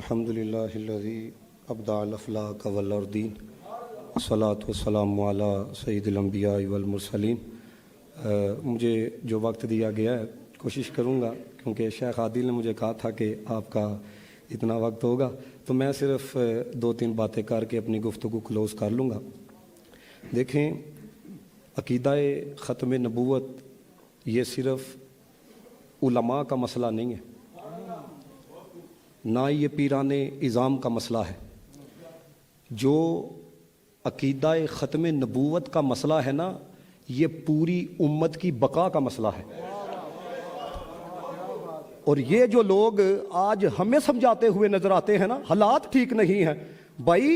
अल्हम्दुलिल्लाहिल्लज़ी अब्दअल अफ़लाक वल अर्दीन अस्सलातु वस्सलामु अला सय्यिदिल अंबिया वल मुरसलीन। मुझे जो वक्त दिया गया है कोशिश करूँगा, क्योंकि शेख आदिल ने मुझे कहा था कि आपका इतना वक्त होगा, तो मैं सिर्फ दो तीन बातें करके अपनी गुफ्तगू क्लोज़ कर लूँगा। देखें, अक़ीदा-ए ख़त्म नबूवत ये सिर्फ़ उलमा का मसला नहीं है, ना ये पीराने इज़ाम का मसला है। जो अक़ीदा-ए ख़त्म नबूवत का मसला है ना, ये पूरी उम्मत की बका का मसला है। और ये जो लोग आज हमें समझाते हुए नजर आते हैं ना, हालात ठीक नहीं है भाई।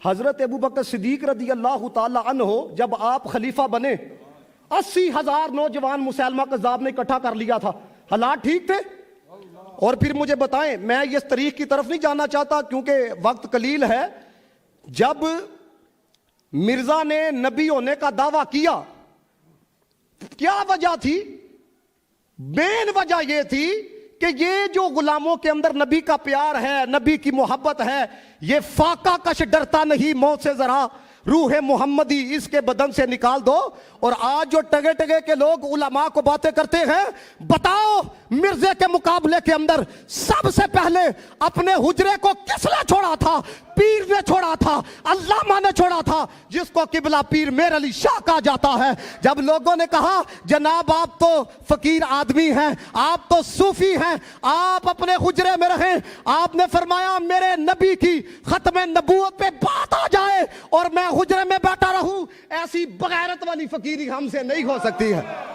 हजरत अबू बकर सिद्दीक रदी अल्लाह ताला अन्हो जब आप खलीफा बने, 80,000 नौजवान मुसलमान कज़्ज़ाब ने इकट्ठा कर लिया था। हालात ठीक थे। और फिर मुझे बताएं, मैं इस तारीख की तरफ नहीं जाना चाहता क्योंकि वक्त कलील है। जब मिर्जा ने नबी होने का दावा किया, क्या वजह थी? मेन वजह यह थी कि ये जो गुलामों के अंदर नबी का प्यार है, नबी की मोहब्बत है, ये फाका कश डरता नहीं मौत से, जरा रूह मोहम्मदी इसके बदन से निकाल दो। और आज जो टगे टगे के लोग उलमा को बातें करते हैं, बताओ मिर्जे के मुकाबले के अंदर सबसे पहले अपने हुजरे को किसने छोड़ा था? पीर ने छोड़ा था, अल्लामा ने छोड़ा था, जिसको किबला पीर मेर अली शाह कहा जाता है। जब लोगों ने कहा जनाब आप तो फकीर आदमी हैं, आप तो सूफी हैं, आप अपने हुजरे में रहें, आपने फरमाया मेरे नबी की खत्म नबूवत पे बात आ जाए और मैं हुजरे में बैठा रहूं, ऐसी बगैरत वाली फकीरी हमसे नहीं हो सकती है।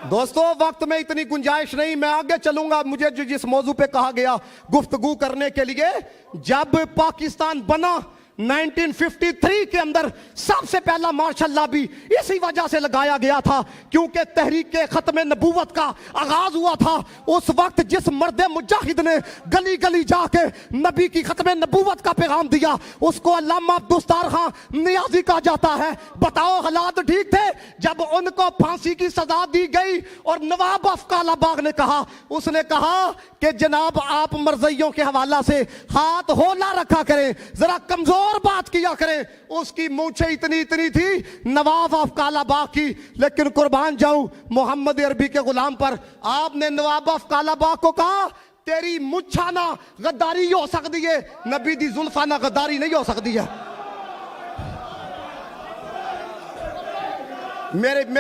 दोस्तों, वक्त में इतनी गुंजाइश नहीं, मैं आगे चलूंगा। मुझे जो जिस मौजू पे कहा गया गुफ्तगू करने के लिए, जब पाकिस्तान बना 1953 के अंदर सबसे पहला मार्शल लॉ भी इसी वजह से लगाया गया था, क्योंकि तहरीक खत्म नबूवत का आगाज हुआ था। उस वक्त जिस मर्द मुजाहिद ने गली गली जाके नबी की खत्म नबूवत का पैगाम दिया, उसको अल्लामा अब्दुस्तार खां नियाजी कहा जाता है। बताओ हालात ठीक थे जब उनको फांसी की सजा दी गई और नवाब अफकालाबाग ने कहा, उसने कहा कि जनाब आप मर्जियों के हवाला से हाथ होला रखा करें, जरा कमजोर और बात किया करें। उसकी मूंछें इतनी इतनी थी नवाब ऑफ कालाबाग की, लेकिन कुर्बान जाऊं मोहम्मद अरबी के गुलाम पर। आपने नवाब ऑफ कालाबाग को कहा तेरी मुच्छा ना गद्दारी हो सकती है, नबी दी जुल्फा ना गद्दारी नहीं हो सकती है।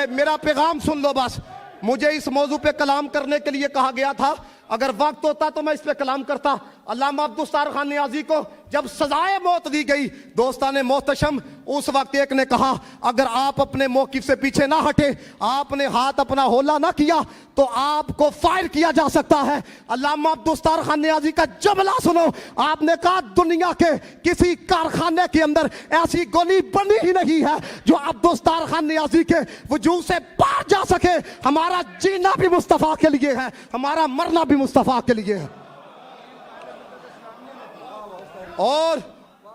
मेरा पैगाम सुन लो बस। मुझे इस मौजू पे कलाम करने के लिए कहा गया था, अगर वक्त होता तो मैं इस पे कलाम करता। अल्लामा अब्दुस्तार खान नियाजी को जब सजाए मौत दी गई, दोस्ताने मोहतशम, उस वक्त एक ने कहा अगर आप अपने मौकिफ से पीछे ना हटे, आपने हाथ अपना होला ना किया, तो आपको फायर किया जा सकता है। अल्लामा अब्दुस्तार खान नियाजी का जुमला सुनो। आपने कहा दुनिया के किसी कारखाने के अंदर ऐसी गोली बनी ही नहीं है जो अब्दुस्तार खान नियाजी के वजूद से पार जा सके। हमारा जीना भी मुस्तफा के लिए है, हमारा मरना भी मुस्तफा के लिए है। और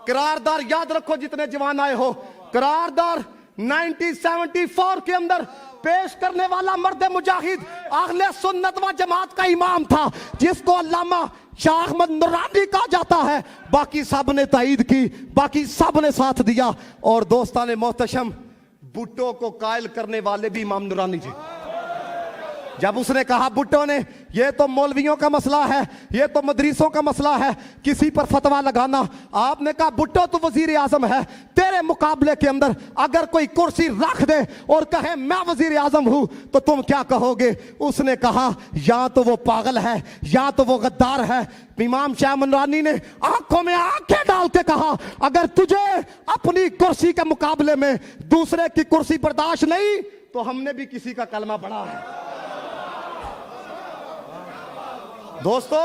करारदार याद रखो जितने जवान आए हो, करारदार 1974 के अंदर पेश करने वाला मर्द मुजाहिद अहले सुन्नत व जमात का इमाम था, जिसको अल्लामा शाह अहमद नूरानी कहा जाता है। बाकी सब ने ताईद की, बाकी सब ने साथ दिया। और दोस्ताने मोहतशम, भुट्टो को कायल करने वाले भी इमाम नूरानी जी। जब उसने कहा भुट्टो ने ये तो मौलवियों का मसला है, ये तो मदरीसों का मसला है, किसी पर फतवा लगाना, आपने कहा भुट्टो तू वजीर आजम है, तेरे मुकाबले के अंदर अगर कोई कुर्सी रख दे और कहे मैं वजीर आजम हूं तो तुम क्या कहोगे? उसने कहा या तो वो पागल है या तो वो गद्दार है। इमाम शाह नूरानी ने आंखों में आंखें डाल के कहा अगर तुझे अपनी कुर्सी के मुकाबले में दूसरे की कुर्सी बर्दाश्त नहीं तो हमने भी किसी का कलमा पढ़ा है। दोस्तों,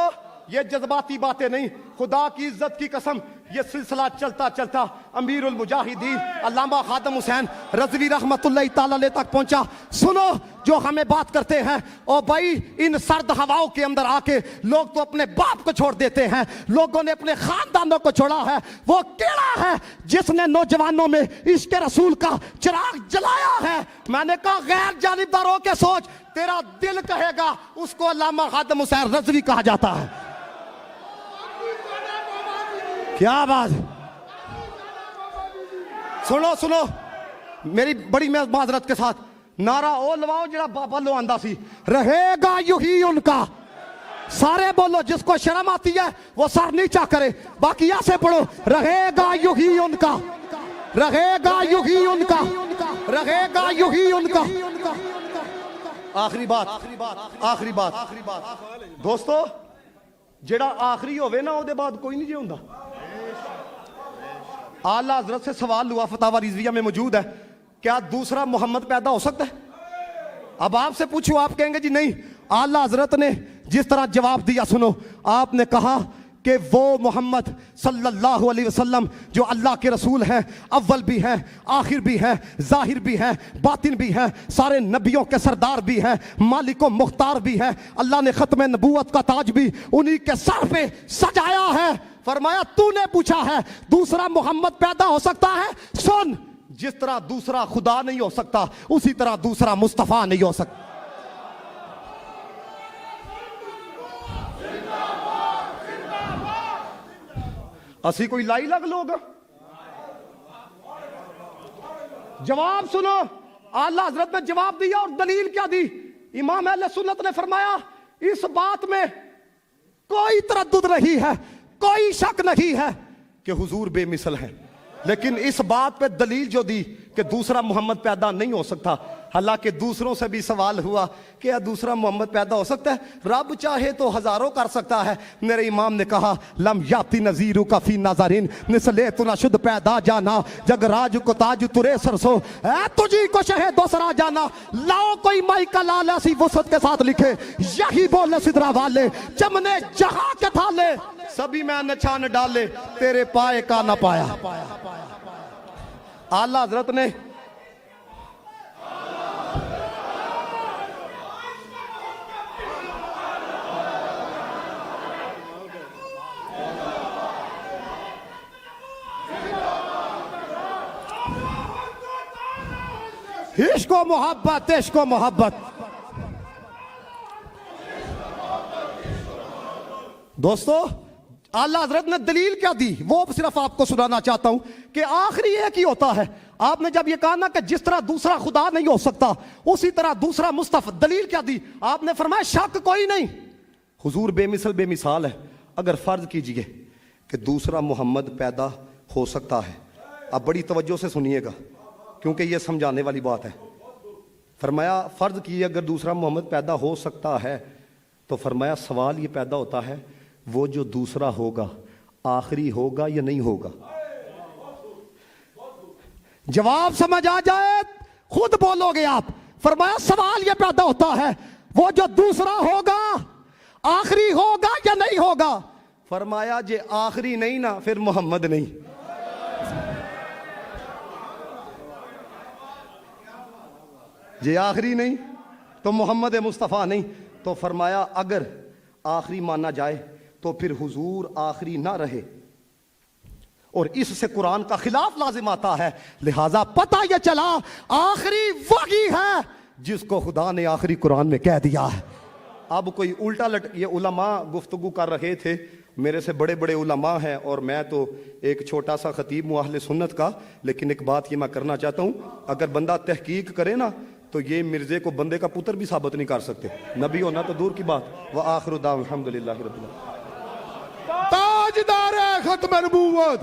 ये जज्बाती बातें नहीं, खुदा की इज्जत की कसम, ये सिलसिला चलता चलता अमीरुल मुजाहिदीन अल्लामा खादम हुसैन रज़वी रहमतुल्लाह ताला अलैह तक पहुंचा। सुनो जो हमें बात करते हैं, ओ भाई इन सर्द हवाओं के अंदर आके लोग तो अपने बाप को छोड़ देते हैं, लोगों ने अपने खानदानों को छोड़ा है। वो केड़ा है जिसने नौजवानों में इश्क रसूल का चिराग जलाया है? मैंने कहा गैर जानिबदारों के सोच, तेरा दिल कहेगा उसको अल्लामा खादम हुसैन रज़वी कहा जाता है। क्या बात। सुनो सुनो मेरी बड़ी माजरत के साथ नारा ओ लवाओ जरा बाबा लो आंदा सी, रहेगा यू ही उनका। सारे बोलो, जिसको शर्म आती है वो सर नीचा करे, बाकी ऐसे पढ़ो, रहेगा यू ही उनका, रहेगा यू ही उनका, रहेगा यू ही उनका। आखिरी बात, आखिरी बात दोस्तों, जेड़ा आखिरी होवे ना ओदे बाद कोई नहीं जे हुंदा। आला हजरत से सवाल हुआ, फतावा रिजविया में मौजूद है, क्या दूसरा मोहम्मद पैदा हो सकता है? अब आपसे पूछो, आप कहेंगे जी नहीं। आला हजरत ने जिस तरह जवाब दिया सुनो, आपने कहा कि वो मोहम्मद सल्लल्लाहु अलैहि वसल्लम जो अल्लाह के रसूल हैं, अव्वल भी हैं, आखिर भी हैं, जाहिर भी हैं, बातिन भी हैं, सारे नबियों के सरदार भी हैं, मालिको मुख्तार भी हैं, अल्लाह ने खत्म नबूवत का ताज भी उन्हीं के सर पे सजाया है। फरमाया तूने पूछा है दूसरा मोहम्मद पैदा हो सकता है? सुन, जिस तरह दूसरा खुदा नहीं हो सकता उसी तरह दूसरा मुस्तफा नहीं हो सकता। असी कोई लाई लग लोग। जवाब सुनो, आला हजरत ने जवाब दिया और दलील क्या दी? इमाम अहले सुन्नत ने फरमाया इस बात में कोई तरद्दुद नहीं है, कोई शक नहीं है कि हुजूर बेमिसल हैं, लेकिन इस बात पे दलील जो दी कि दूसरा मोहम्मद पैदा नहीं हो सकता। हालांकि दूसरों से भी सवाल हुआ कि क्या दूसरा मोहम्मद पैदा हो सकता है? रब चाहे तो हजारों कर सकता है। मेरे इमाम ने कहा लम याती नजीरू काफी नाजरीन निसले तुना शुद्ध पैदा जाना जग राज को ताज तुरे सरसो है तुझी को शहे दूसरा जाना। लाओ कोई माई का लाल ऐसी वसत के साथ लिखे, यही बोले सिदरा वाले चमने जहां के थाले सभी मैं निशान डाले तेरे पाए का ना पाया। आला हजरत ने इश्को मोहब्बत, इश्को मोहब्बत। दोस्तों आला हजरत ने दलील क्या दी वो सिर्फ आपको सुनाना चाहता हूं कि आखिरी एक ही होता है। आपने जब ये कहा ना कि जिस तरह दूसरा खुदा नहीं हो सकता उसी तरह दूसरा मुस्तफा, दलील क्या दी? आपने फरमाया शक कोई नहीं, हुजूर बेमिसल बेमिसाल है। अगर फर्ज कीजिए कि दूसरा मोहम्मद पैदा हो सकता है, अब बड़ी तवज्जो से सुनिएगा क्योंकि यह समझाने वाली बात है। फरमाया फर्ज कीजिए अगर दूसरा मोहम्मद पैदा हो सकता है, तो फरमाया सवाल ये पैदा होता है वो जो दूसरा होगा आखिरी होगा या नहीं होगा? जवाब समझ आ जाए खुद बोलोगे आप। फरमाया सवाल ये पैदा होता है वो जो दूसरा होगा आखिरी होगा या नहीं होगा? फरमाया जे आखिरी नहीं ना फिर मोहम्मद नहीं। जे आखिरी नहीं तो मोहम्मद मुस्तफ़ा नहीं। तो फरमाया अगर आखिरी माना जाए तो फिर हुजूर आखिरी ना रहे और इससे कुरान का खिलाफ लाजिम आता है। लिहाजा पता यह चला आखिरी वही है जिसको खुदा ने आखिरी कुरान में कह दिया है। अब कोई उल्टा ये उलमा गुफ्तगू कर रहे थे, मेरे से बड़े बड़े उलमा हैं और मैं तो एक छोटा सा खतीब हूं अहले सुन्नत का, लेकिन एक बात ये मैं करना चाहता हूं, अगर बंदा तहकीक करे ना तो ये मिर्जे को बंदे का पुत्र भी साबित नहीं कर सकते, नबी होना तो दूर की बात। व आखिर दाव अल्हम्दुलिल्लाहि रब्बिल आलमीन। ताजदार खत्म नबूवत।